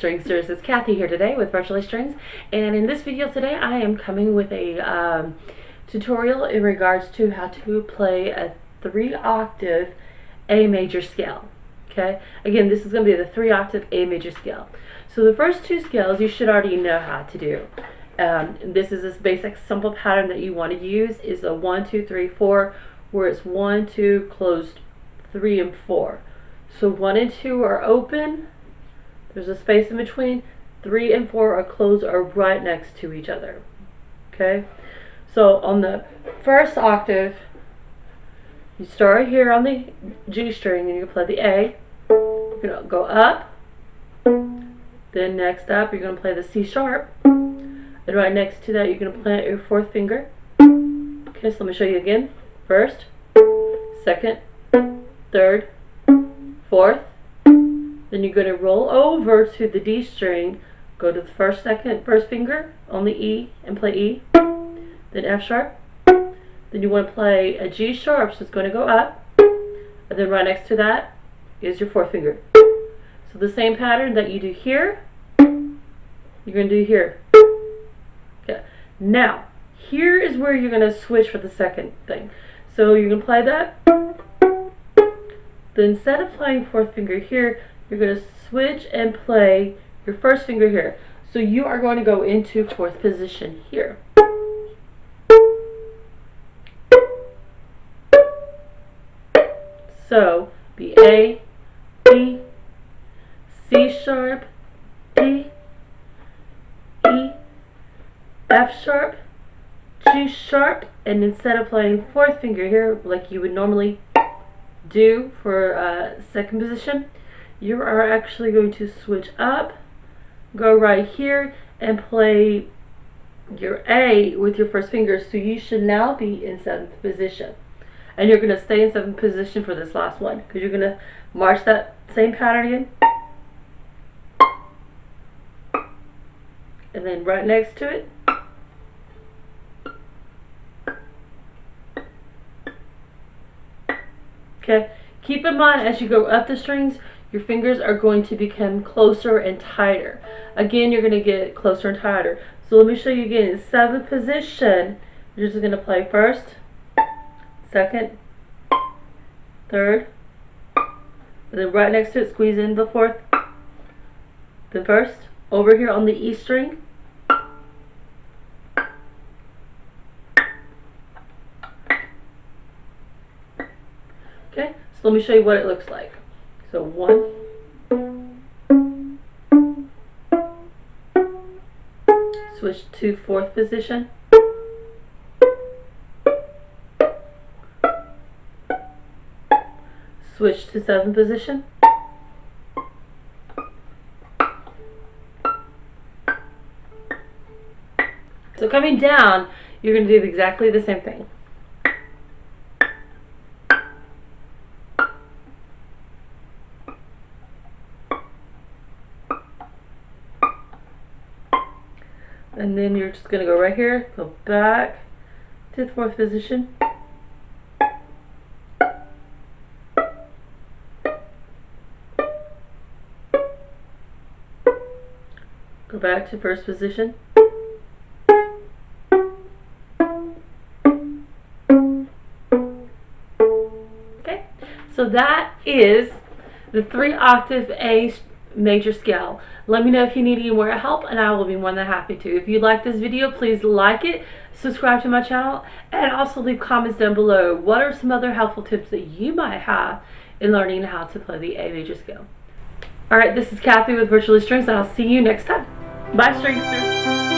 Stringsters, it's Kathy here today with Virtually Strings, and in this video today I am coming with a tutorial in regards to how to play a 3-octave A major scale. Okay, again, this is going to be the 3-octave A major scale. So the first two scales you should already know how to do. This is this basic simple pattern that you want to use is a 1, 2, 3, 4, where it's 1, 2, closed, 3, and 4. So 1 and 2 are open. There's a space in between. 3 and 4 are closed, are right next to each other. Okay? So on the first octave, you start here on the G string and you play the A. You're going to go up. Then next up, you're going to play the C sharp. And right next to that, you're going to plant your 4th finger. Okay, so let me show you again. First, second, third, 4th. Then you're going to roll over to the D string, go to the first finger on the E and play E, then F sharp. Then you want to play a G sharp, so it's going to go up, and then right next to that is your 4th finger. So the same pattern that you do here, you're going to do here. Okay. Now, here is where you're going to switch for the second thing. So you're going to play that. Then instead of playing 4th finger here, you're going to switch and play your 1st finger here. So you are going to go into 4th position here. So be A, B, C sharp, D, E, F sharp, G sharp, and instead of playing 4th finger here like you would normally do for second position, you are actually going to switch up, go right here, and play your A with your 1st finger. So you should now be in 7th position. And you're going to stay in 7th position for this last one, because you're going to march that same pattern again. And then right next to it, okay, keep in mind as you go up the strings, your fingers are going to become closer and tighter. Again, you're going to get closer and tighter. So let me show you again. In 7th position, you're just going to play 1st, 2nd, 3rd, and then right next to it, squeeze in the 4th, then 1st, over here on the E string. Okay, so let me show you what it looks like. So 1, switch to 4th position, switch to 7th position, so coming down, you're going to do exactly the same thing. And then you're just going to go right here, go back to the 4th position. Go back to 1st position. Okay, so that is the 3-octave A major scale. Let me know if you need any more help, and I will be more than happy to. If you like this video, please like it, subscribe to my channel, and also leave comments down below. What are some other helpful tips that you might have in learning how to play the A major scale? Alright, this is Kathy with Virtually Strings, and I'll see you next time. Bye, Stringsters!